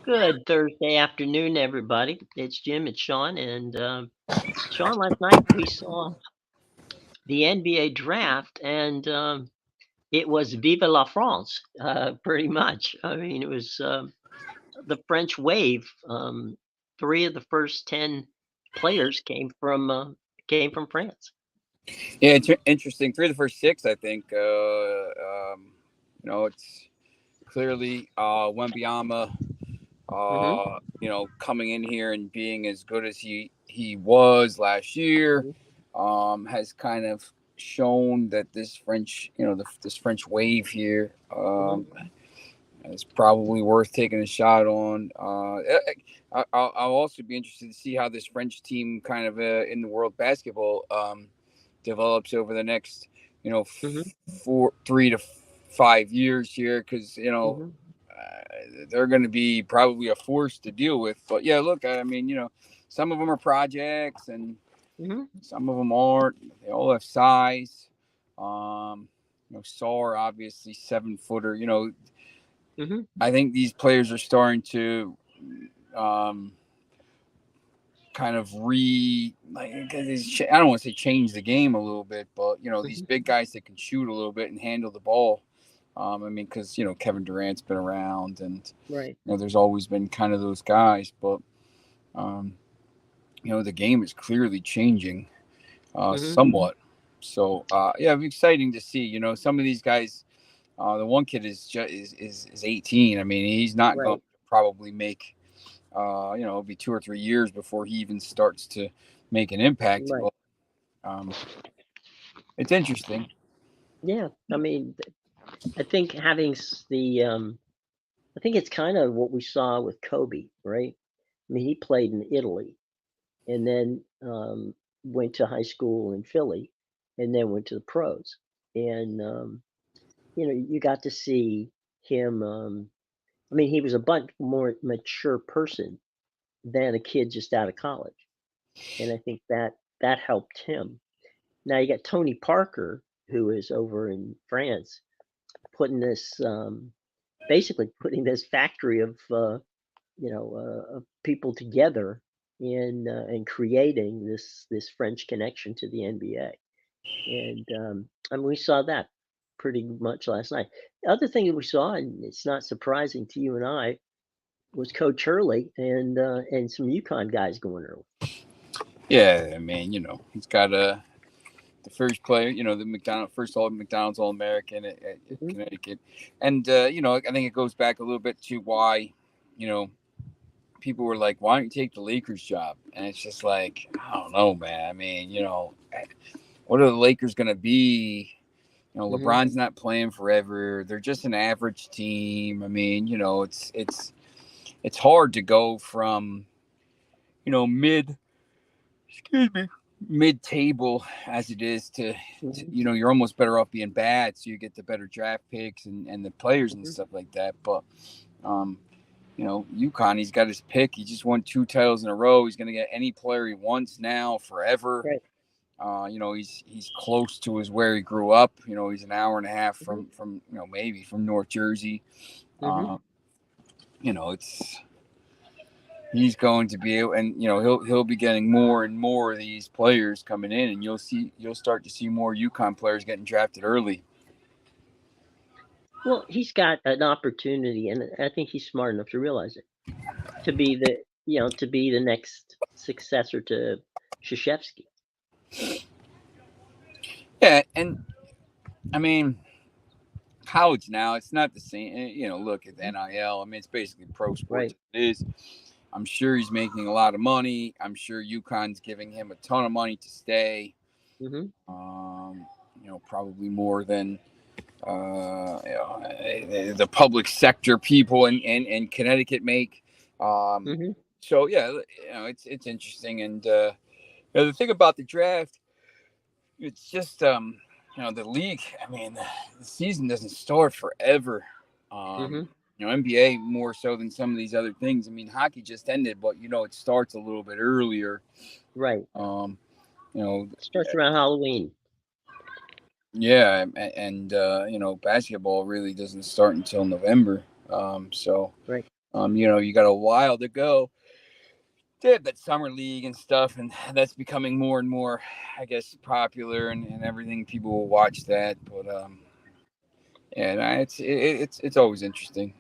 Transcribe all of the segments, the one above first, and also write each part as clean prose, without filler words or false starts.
Good Thursday afternoon, everybody. It's Jim, it's Sean, and Sean. Last night we saw the NBA draft, and it was "Vive la France," pretty much. I mean, it was the French wave. Three of the first 10 players came from France. Yeah, it's interesting. Three of the first six, I think. It's clearly Wembyama. Hmm. Coming in here and being as good as he was last year, Hmm. has kind of shown that this French, this French wave here, Hmm. is probably worth taking a shot on. I'll also be interested to see how this French team kind of in the world basketball develops over the next, Hmm. 3 to 5 years here, because Hmm. they're going to be probably a force to deal with. But yeah, look, I mean, some of them are projects and Hmm. some of them aren't. They all have size. Saar obviously 7-footer. Hmm. I think these players are starting to um, kind of I don't want to say change the game a little bit, but these Hmm. big guys that can shoot a little bit and handle the ball. Because Kevin Durant's been around, and Right. there's always been kind of those guys, but um, the game is clearly changing Hmm. somewhat. So yeah, it's exciting to see. Some of these guys. The one kid is 18. I mean, he's not going Right. to probably make. It'll be 2 or 3 years before he even starts to make an impact. Right. But um, it's interesting. Yeah. I mean, I think I think it's kind of what we saw with Kobe, right? I mean, he played in Italy and then went to high school in Philly and then went to the pros. And, you got to see him. I mean, he was a much more mature person than a kid just out of college. And I think that helped him. Now you got Tony Parker, who is over in France, putting this basically putting this factory of people together and creating this French connection to the NBA. And we saw that pretty much last night. The other thing that we saw, and it's not surprising to you and I, was Coach Hurley and some UConn guys going early. Yeah, I mean, he's got the first player, the first all McDonald's All American at Hmm. Connecticut, and I think it goes back a little bit to why, you know, people were like, "Why don't you take the Lakers job?" And it's just like, I don't know, man. I mean, what are the Lakers going to be? Hmm. LeBron's not playing forever. They're just an average team. I mean, it's hard to go from mid, excuse me, mid table as it is to Hmm. you're almost better off being bad, so you get the better draft picks and the players and Hmm. stuff like that. But um, UConn, he's got his pick. He just won 2 titles in a row. He's going to get any player he wants now, forever. Right. He's close to where he grew up. He's an hour and a half Hmm. from maybe from North Jersey. Hmm. Uh, it's he's going to be able, and he'll be getting more and more of these players coming in, and you'll start to see more UConn players getting drafted early. Well, he's got an opportunity, and I think he's smart enough to realize it, to be the next successor to Krzyzewski. Yeah, and I mean college now, it's not the same. Look at the Mhm. NIL. I mean, it's basically pro sports. Right. It is. I'm sure he's making a lot of money. I'm sure UConn's giving him a ton of money to stay. Hmm. Probably more than the public sector people in Connecticut make. Um, Hmm. so yeah, it's interesting. And the thing about the draft, it's just the league. I mean, the season doesn't start forever. Hmm. NBA more so than some of these other things. I mean, hockey just ended, but it starts a little bit earlier. Right. Um, you know, Starts around Halloween. yeah, and basketball really doesn't start until November. So Right. You got a while to go. They have that summer league and stuff, and that's becoming more and more, I guess, popular and everything. People will watch that, but yeah, it's always interesting.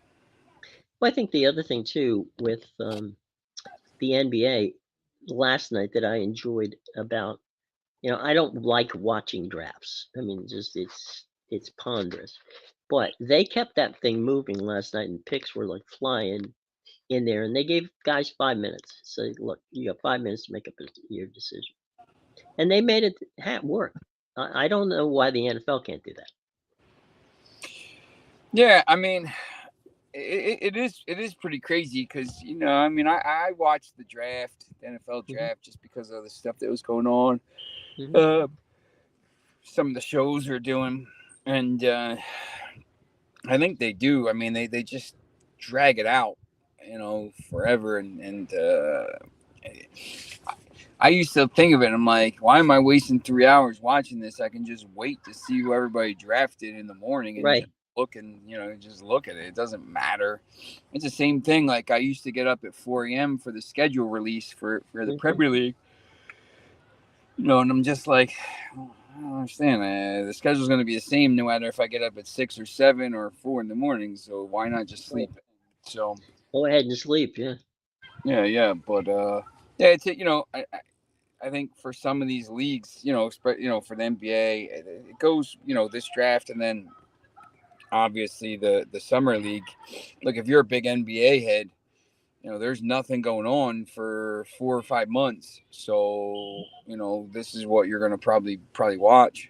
Well, I think the other thing too with the NBA last night that I enjoyed about, I don't like watching drafts. I mean, just it's ponderous, but they kept that thing moving last night, and picks were like flying in there, and they gave guys 5 minutes. So look, you got 5 minutes to make up your decision, and they made it work. I don't know why the NFL can't do that. Yeah, I mean, it is pretty crazy because I mean, I watched the draft, the NFL Hmm. draft, just because of the stuff that was going on. Hmm. Uh, some of the shows are doing, and I think they do. I mean, they just drag it out, forever, and I used to think of it. I'm like, why am I wasting 3 hours watching this? I can just wait to see who everybody drafted in the morning and Right. just look at it. It doesn't matter. It's the same thing. Like I used to get up at 4 a.m. for the schedule release for the Hmm. Premier League, and I'm just like, I don't understand. The schedule's going to be the same no matter if I get up at 6 or 7 or 4 in the morning. So why not just Right. sleep? So Go ahead and sleep. Yeah. yeah, but yeah, I think for some of these leagues, for the NBA, it goes, this draft and then obviously the summer league. Look, if you're a big NBA head, there's nothing going on for 4 or 5 months. So, this is what you're gonna probably watch,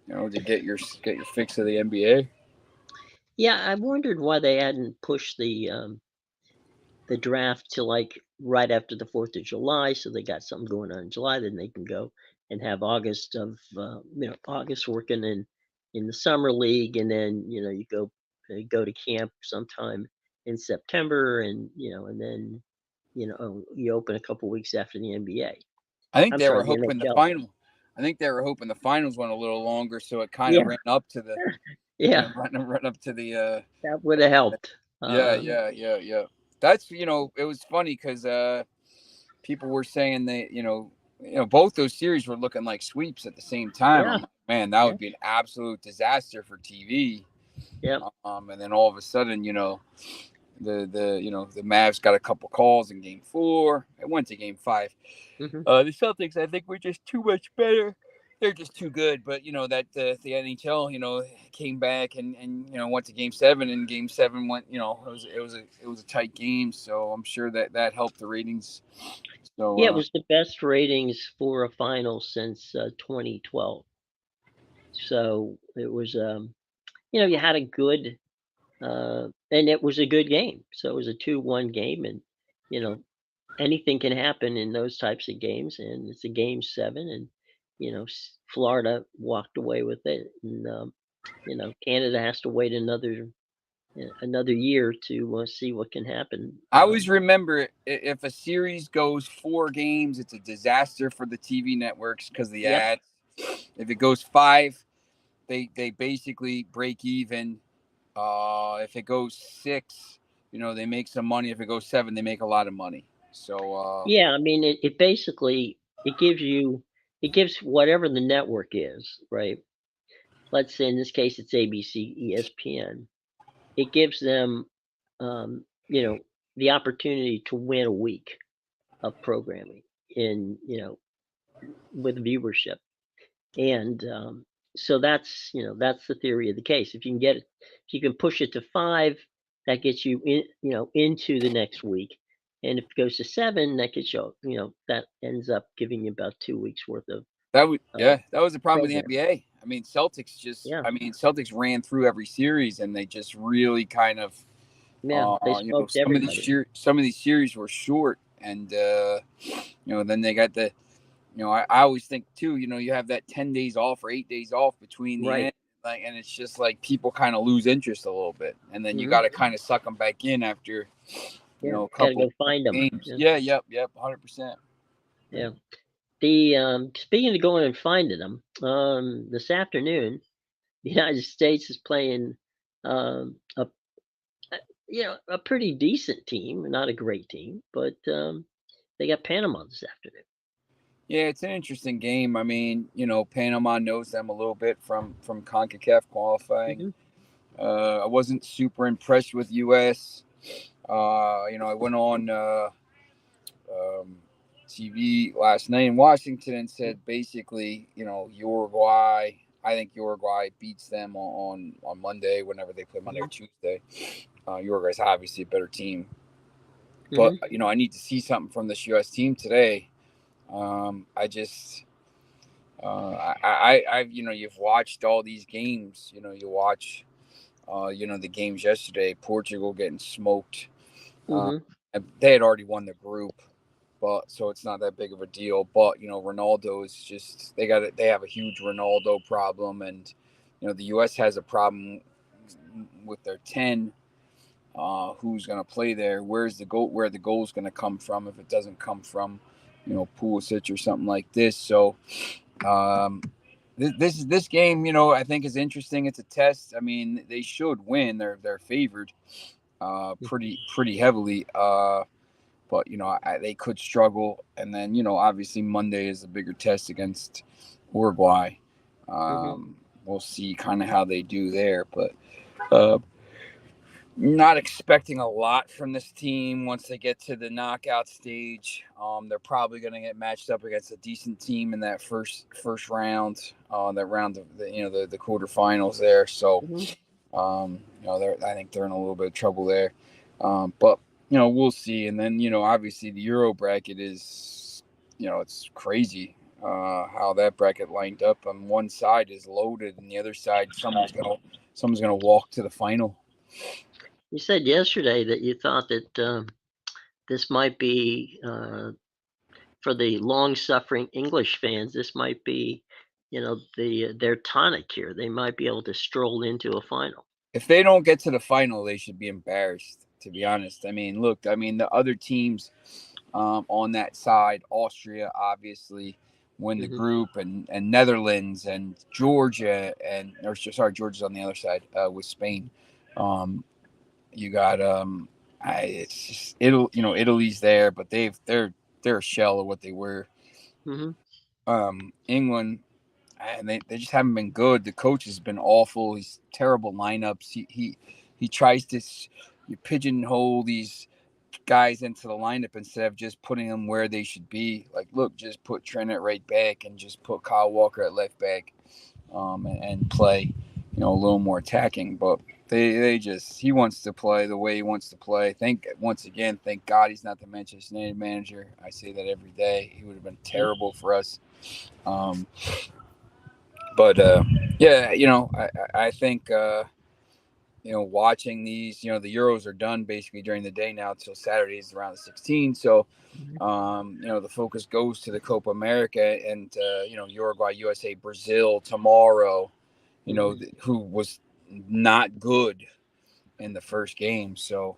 to get your fix of the NBA. Yeah, I wondered why they hadn't pushed the draft to like right after the 4th of July, so they got something going on in July, then they can go and have August working in the summer league, and then you go to camp sometime in September, and then you open a couple weeks after the NBA. I think I'm they sorry, were the hoping the NHL. final. I think they were hoping the finals went a little longer, so it kind of Yeah, ran up to the, yeah, run up to the. that would have helped. Yeah, yeah, yeah, yeah. That's it was funny because people were saying both those series were looking like sweeps at the same time. Yeah, I'm like, man, that yeah, would be an absolute disaster for TV. yeah. And then all of a sudden, the Mavs got a couple calls in Game 4. It went to Game 5. Hmm. The Celtics, I think, were just too much better. They're just too good. But that the NHL, came back and went to Game 7, and Game 7 went. It was a tight game. So I'm sure that helped the ratings. So Yeah, it was the best ratings for a final since 2012. So it was, you had a good, and it was a good game. So it was a 2-1 game, and you know, anything can happen in those types of games. And it's a game 7, and Florida walked away with it, and Canada has to wait another year to see what can happen. I always remember, if a series goes 4 games, it's a disaster for the TV networks because the Yep. ads. If it goes 5, they basically break even. If it goes 6, they make some money. If it goes 7, they make a lot of money. So Yeah, I mean, it basically it gives whatever the network is, right? Let's say in this case it's ABC, ESPN. It gives them, um, you know, the opportunity to win a week of programming in, with viewership. And so that's the theory of the case. If you can push it to 5, that gets you into the next week. And if it goes to 7, that gets that ends up giving you about 2 weeks worth of uh, that was the problem with the programming. NBA. Yeah, I mean, Celtics ran through every series, and they just really kind of, yeah, they smoked everybody. some of these series were short, and then they got the. I always think too. You have that 10 days off or 8 days off between the Right. end, and it's just like people kind of lose interest a little bit, and then you Hmm. got to kind of suck them back in after Yeah, a got to couple go find them. games. Yeah, Yeah, yep, 100%. yeah. The speaking of going and finding them, this afternoon, the United States is playing a a pretty decent team, not a great team, but they got Panama this afternoon. Yeah, it's an interesting game. I mean, Panama knows them a little bit from CONCACAF qualifying. Hmm. I wasn't super impressed with US. I went on um, TV last night in Washington and said basically, Uruguay. I think Uruguay beats them on Monday whenever they play Monday or Hmm. Tuesday. Uruguay's obviously a better team, but Hmm. I need to see something from this U.S. team today. I just you've watched all these games. You watch the games yesterday. Portugal getting smoked. Uh, Hmm. they had already won the group, but so it's not that big of a deal. But Ronaldo is just they have a huge Ronaldo problem, and the U.S. has a problem with their 10. Who's going to play there? Where's the goal? Where the goal's going to come from? If it doesn't come from Pulisic or something like this. So this game, I think is interesting. It's a test. I mean, they should win. They're favored pretty heavily. But they could struggle. And then obviously Monday is a bigger test against Uruguay. Hmm. We'll see kind of how they do there, but uh, not expecting a lot from this team once they get to the knockout stage. They're probably going to get matched up against a decent team in that first round, that round of the quarterfinals there. So, Hmm. I think they're in a little bit of trouble there. But we'll see. And then obviously the Euro bracket is, it's crazy how that bracket lined up. On one side is loaded, and the other side someone's gonna walk to the final. You said yesterday that you thought that this might be for the long-suffering English fans. This might be, their tonic here. They might be able to stroll into a final. If they don't get to the final, they should be embarrassed. To be honest, I mean, look, I mean the other teams on that side, Austria obviously win the Hmm. group, and Netherlands and Georgia, and or sorry, Georgia's on the other side with Spain. Um, you got it's just Italy's there, but they're a shell of what they were. Hmm. England, and they just haven't been good. The coach has been awful. He's terrible lineups. He tries to you pigeonhole these guys into the lineup instead of just putting them where they should be. Like, look, just put Trent at right back and just put Kyle Walker at left back, and play, a little more attacking. But they just he wants to play the way he wants to play. Thank God he's not the Manchester United manager. I say that every day. He would have been terrible for us. Um, but yeah, I think watching these, the Euros are done basically during the day now until Saturday is around the 16th. So the focus goes to the Copa America and Uruguay, USA, Brazil tomorrow. Hmm. Who was not good in the first game. So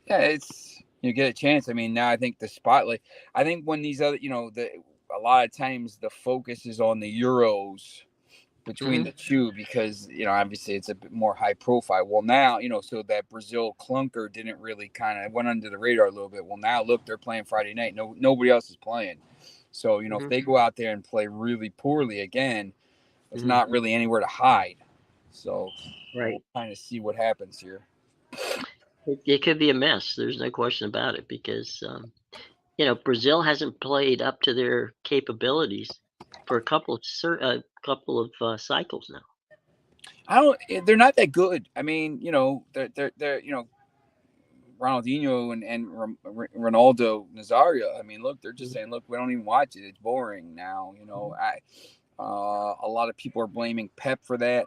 yeah, it's you get a chance. I mean, now I think the spotlight. I think when these other, a lot of times the focus is on the Euros between Hmm. the two because obviously it's a bit more high profile. Well, now so that Brazil clunker didn't really kind of went under the radar a little bit. Well, now look, they're playing Friday night. Nobody else is playing. So if Hmm. they go out there and play really poorly again, there's Hmm. not really anywhere to hide. So we'll Right. kind of see what happens here. It could be a mess. There's no question about it because Brazil hasn't played up to their capabilities for a couple of cycles now. I don't. They're not that good. I mean, they're Ronaldinho and Ronaldo Nazario. I mean, look, they're just Mhm. saying, look, we don't even watch it. It's boring now. Mhm. A lot of people are blaming Pep for that.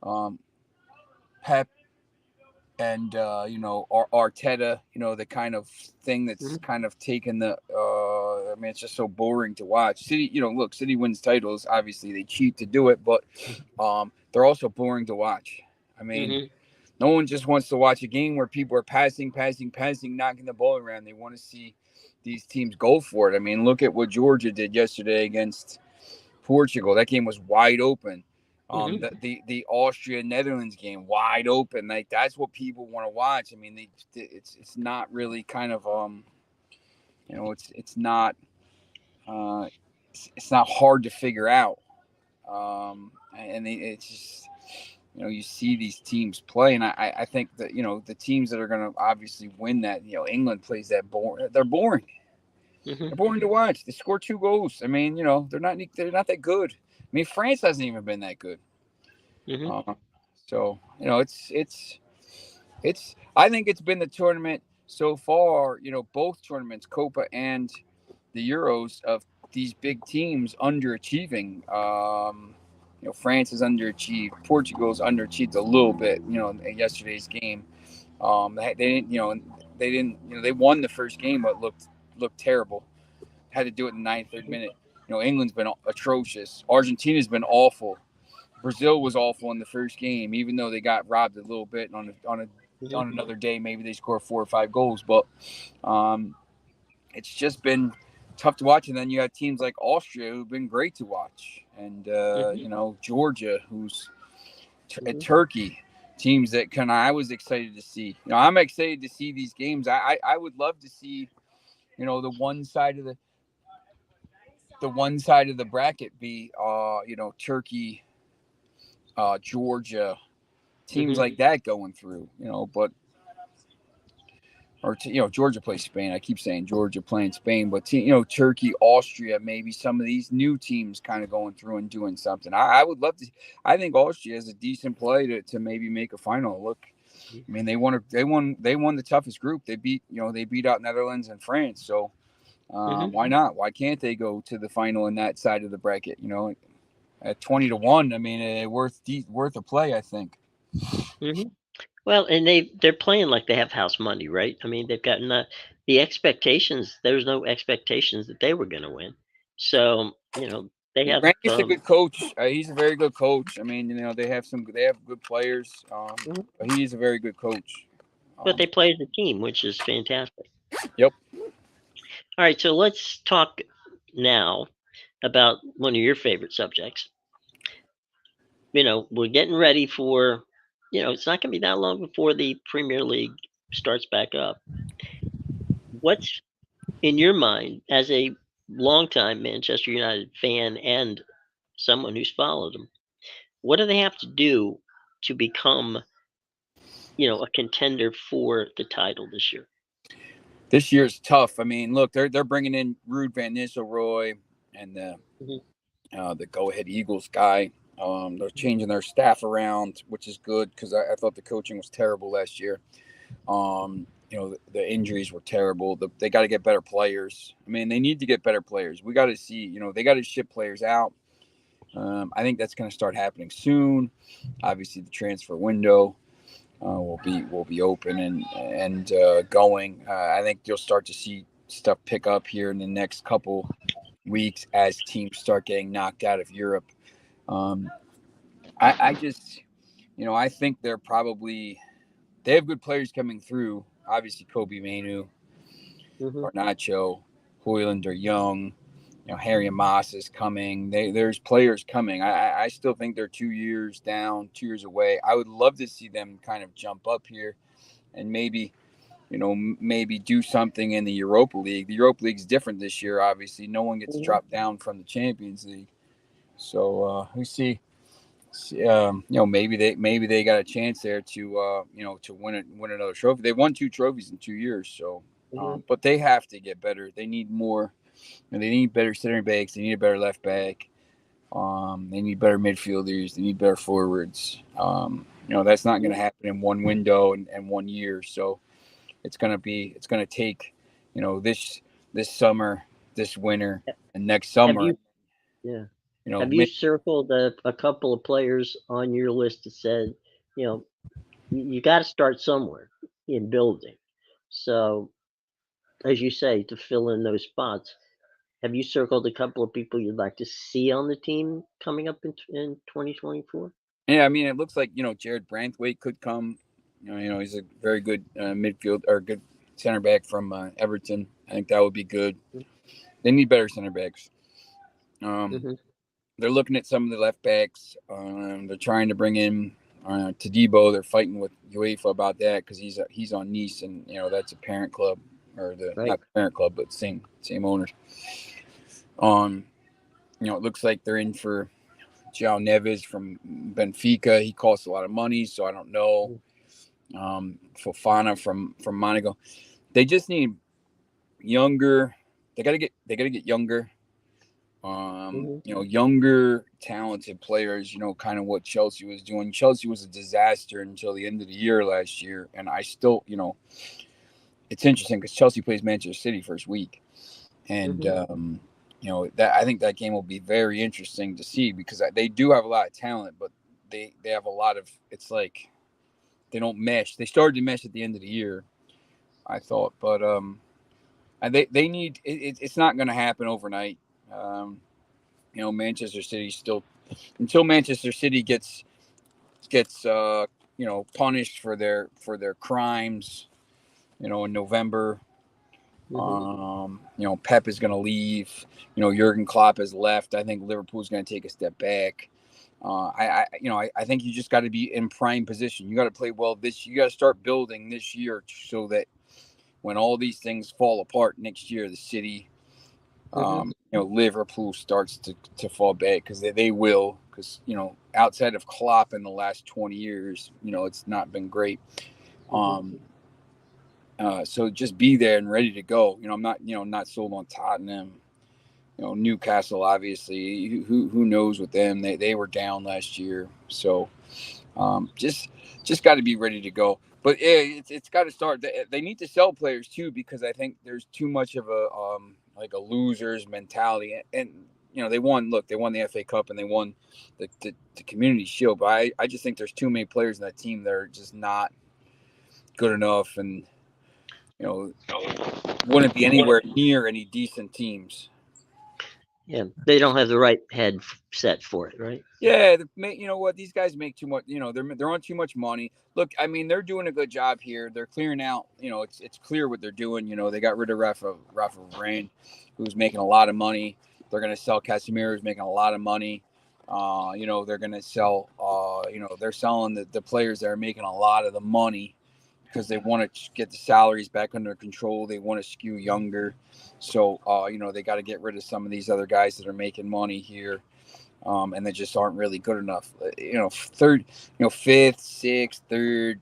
Um, Pep and Arteta, the kind of thing that's Mhm. kind of taken the. I mean, it's just so boring to watch. City, look, City wins titles. Obviously, they cheat to do it, but they're also boring to watch. I mean, Mhm. no one just wants to watch a game where people are passing, knocking the ball around. They want to see these teams go for it. I mean, look at what Georgia did yesterday against Portugal. That game was wide open. Mhm. The Austria Netherlands game wide open, like that's what people want to watch. I mean, it's not really kind of it's not uh, it's not hard to figure out, and it's just you see these teams play, and I think that the teams that are going to obviously win that, England plays that boring. They're boring. Mhm. They're boring to watch. They score 2 goals. I mean, they're not that good. I mean, France hasn't even been that good. Mhm. Uh, so it's. I think it's been the tournament so far. Both tournaments, Copa and the Euros, of these big teams underachieving. France is underachieved. Portugal's underachieved a little bit. In yesterday's game, they didn't. They didn't. They won the first game, but looked terrible. Had to do it in the 93rd Mhm. minute. England's been atrocious. Argentina's been awful. Brazil was awful in the first game, even though they got robbed a little bit Mhm. on another day. Maybe they score 4 or 5 goals, but um, it's just been tough to watch. And then you have teams like Austria who've been great to watch, and Mhm. Georgia, who's Mhm. Turkey, teams that I was excited to see. I'm excited to see these games. I would love to see the one side of the bracket be Turkey, Georgia, teams Mhm. like that going through. But or Georgia plays Spain. I keep saying Georgia playing Spain, but Turkey, Austria, maybe some of these new teams kind of going through and doing something. I would love to. I think Austria is a decent play to maybe make a final. Look, I mean they won the toughest group. They beat out Netherlands and France. So Mhm. why not? Why can't they go to the final in that side of the bracket? At 20-1. I mean, worth a play. I think. Mhm. Well, and they're playing like they have house money, right? I mean, they've got not the expectations. There's no expectations that they were going to win, so they have. Randy's a good coach. He's a very good coach. I mean, they have good players. Mhm. But he's a very good coach. But Um, they play as a team, which is fantastic. yep. All right, so let's talk now about one of your favorite subjects. We're getting ready for. It's not going to be that long before the Premier League starts back up. What's in your mind as a longtime Manchester United fan and someone who's followed them? What do they have to do to become, a contender for the title this year? This year's tough. I mean, look, they're bringing in Ruud van Nistelrooy and Mhm. the Go Ahead Eagles guy. They're changing their staff around, which is good because I thought the coaching was terrible last year. The injuries were terrible. They got to get better players. I mean, they need to get better players. We got to see, they got to ship players out. I think that's going to start happening soon. Obviously, the transfer window will be open and going. I think you'll start to see stuff pick up here in the next couple weeks as teams start getting knocked out of Europe. Um, I just, I think they have good players coming through. Obviously, Kobe Manu, Mhm. Garnacho, Hoyland are young. Harry and Moss is coming. There's players coming. I still think they're 2 years down, 2 years away. I would love to see them kind of jump up here and maybe do something in the Europa League. The Europa League's different this year. Obviously, no one gets Mhm. dropped down from the Champions League. So we see. Maybe they got a chance there to win another trophy. They won 2 trophies in 2 years. So, Mhm. but they have to get better. They need more. They need better center backs. They need a better left back. They need better midfielders. They need better forwards. That's not going to happen in one window and 1 year. So it's gonna take, this summer, this winter, and next Have summer. you Yeah. You know, Have you mid, circled a couple of players on your list that said, you know, you got to start somewhere in building? So, as you say, to fill in those spots, have you circled a couple of people you'd like to see on the team coming up in 2024? yeah, I mean, it looks like Jared Branthwaite could come. He's a very good midfield or good center back from Everton. I think that would be good. They need better center backs. Um, Mm-hmm. they're looking at some of the left backs. They're trying to bring in Tadibo. They're fighting with UEFA about that because he's on Nice, and that's a parent club, or Right. not parent club, but same owners. It looks like they're in for João Neves from Benfica. He costs a lot of money, so I don't know. Fofana from Monaco. They just need younger. They gotta get younger. Younger, talented players. Kind of what Chelsea was doing. Chelsea was a disaster until the end of the year last year, and I still, it's interesting because Chelsea plays Manchester City first week, and that I think that game will be very interesting to see because they do have a lot of talent, but they have a lot of. It's like they don't mesh. They started to mesh at the end of the year, I thought, but they need. It's not going to happen overnight. Manchester City still until Manchester City gets punished for their crimes. In November. Pep is going to leave. Jurgen Klopp has left. I think Liverpool's going to take a step back. I think you just got to be in prime position. You got to play well you got to start building this year so that when all these things fall apart next year, the City, Liverpool starts to fall back because they will. Because outside of Klopp in the last 20 years, it's not been great. So just be there and ready to go. I'm not sold on Tottenham. Newcastle, obviously, who knows with them? They were down last year, so just got to be ready to go. But yeah, it's got to start. They need to sell players too because I think there's too much of a like a losers mentality. And they won. Look, they won the FA Cup and they won the Community Shield. But I just think there's too many players in that team that are just not good enough and. Wouldn't be anywhere near any decent teams. Yeah, they don't have the right head set for it, right? Yeah, you know what? These guys make too much. They're on too much money. Look, I mean, they're doing a good job here. They're clearing out. It's clear what they're doing. They got rid of Rafa Varane, who's making a lot of money. They're going to sell Casemiro, who's making a lot of money. They're going to sell. They're selling the players that are making a lot of the money. Because they want to get the salaries back under control. They want to skew younger. So, they got to get rid of some of these other guys that are making money here. And they just aren't really good enough. Third, fifth, sixth, third.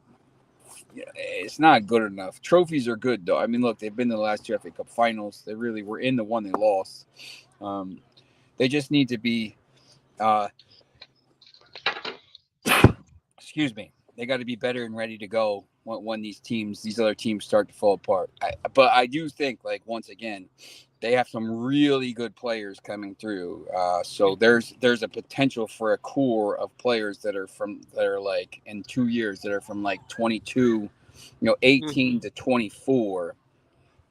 It's not good enough. Trophies are good, though. I mean, look, they've been to the last two FA Cup finals. They really were in the one they lost. They just need to be excuse me. They got to be better and ready to go when these other teams start to fall apart. But I do think, once again, they have some really good players coming through. So there's a potential for a core of players that are in 2 years that are from 22, 18 to 24.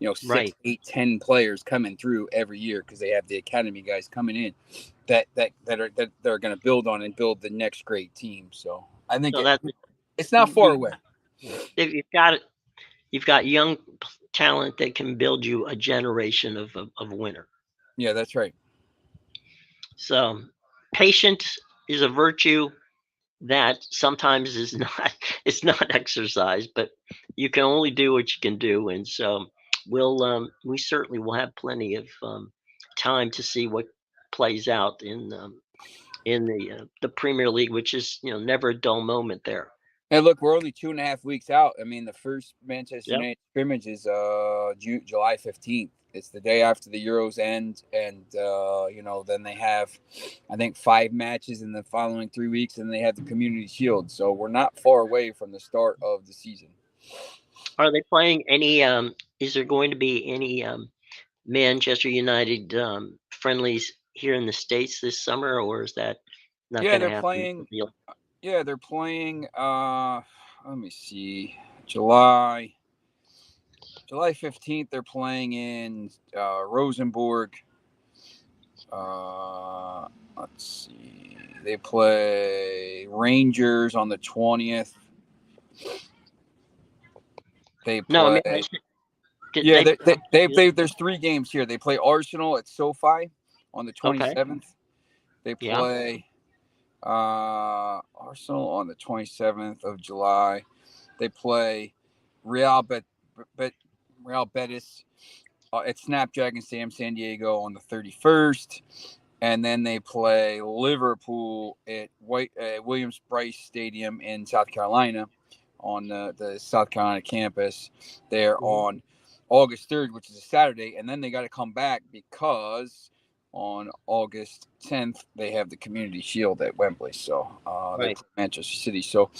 6, Right. 8, 10 players coming through every year because they have the academy guys coming in that are going to build on and build the next great team. So I think it's not far away. If you've got young talent that can build you a generation of winner. Yeah, that's right. So patience is a virtue that sometimes is not it's not exercise, but you can only do what you can do, and so we certainly will have plenty of time to see what plays out in the Premier League, which is never a dull moment there. And look, we're only 2.5 weeks out. I mean, the first Manchester Yep. United scrimmage is July 15th. It's the day after the Euros end, and then they have, I think, 5 matches in the following 3 weeks, and they have the Community Shield. So we're not far away from the start of the season. Are they playing any? Is there going to be any Manchester United friendlies here in the States this summer, or is that not going to happen? They're playing. Let me see. July 15th, they're playing in Rosenborg. Let's see. They play Rangers on the 20th. They play. There's 3 games here. They play Arsenal at SoFi on the 27th. Okay. They Yeah. play Arsenal on the 27th of July. They play Real Bet Real Betis at Snapdragon San Diego on the 31st, and then they play Liverpool at Williams Bryce Stadium in South Carolina on the South Carolina campus. They're on August 3rd, which is a Saturday, and then they got to come back because on August 10th they have the Community Shield at Wembley. So they play Manchester City. So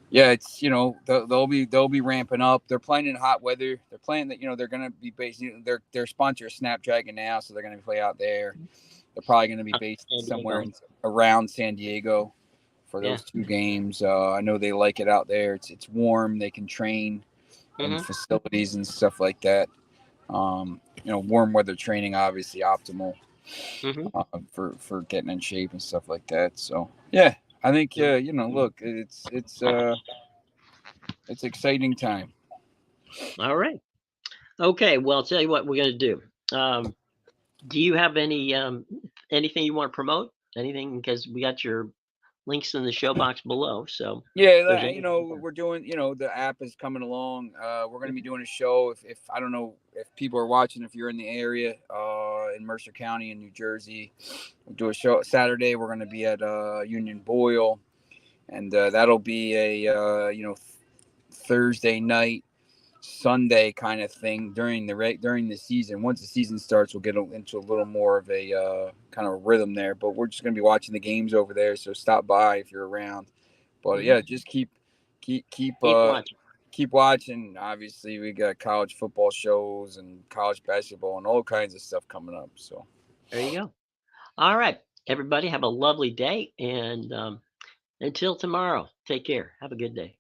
yeah, it's they'll be ramping up. They're playing in hot weather. They're playing that they're going to be based. They're sponsor of Snapdragon now, so they're going to play out there. They're probably going to be based somewhere around San Diego for those two games. I know they like it out there. It's warm. They can train in facilities and stuff like that. Warm weather training obviously optimal for getting in shape and stuff like that. So yeah, I think look, it's exciting time. All right. Okay. Well, I'll tell you what we're going to do. Do you have anything you want to promote? Anything? Because we got your links in the show box below. So yeah, we're doing. The app is coming along. We're going to be doing a show. If I don't know if people are watching, if you're in the area in Mercer County in New Jersey, we'll do a show Saturday. We're going to be at Union Boyle, and that'll be a Thursday night, Sunday kind of thing during the season. Once the season starts, we'll get into a little more of a kind of a rhythm there. But we're just going to be watching the games over there, so stop by if you're around. But yeah, just keep watching. Keep watching. Obviously, we got college football shows and college basketball and all kinds of stuff coming up. So there you go. All right, everybody, have a lovely day, and until tomorrow, take care. Have a good day.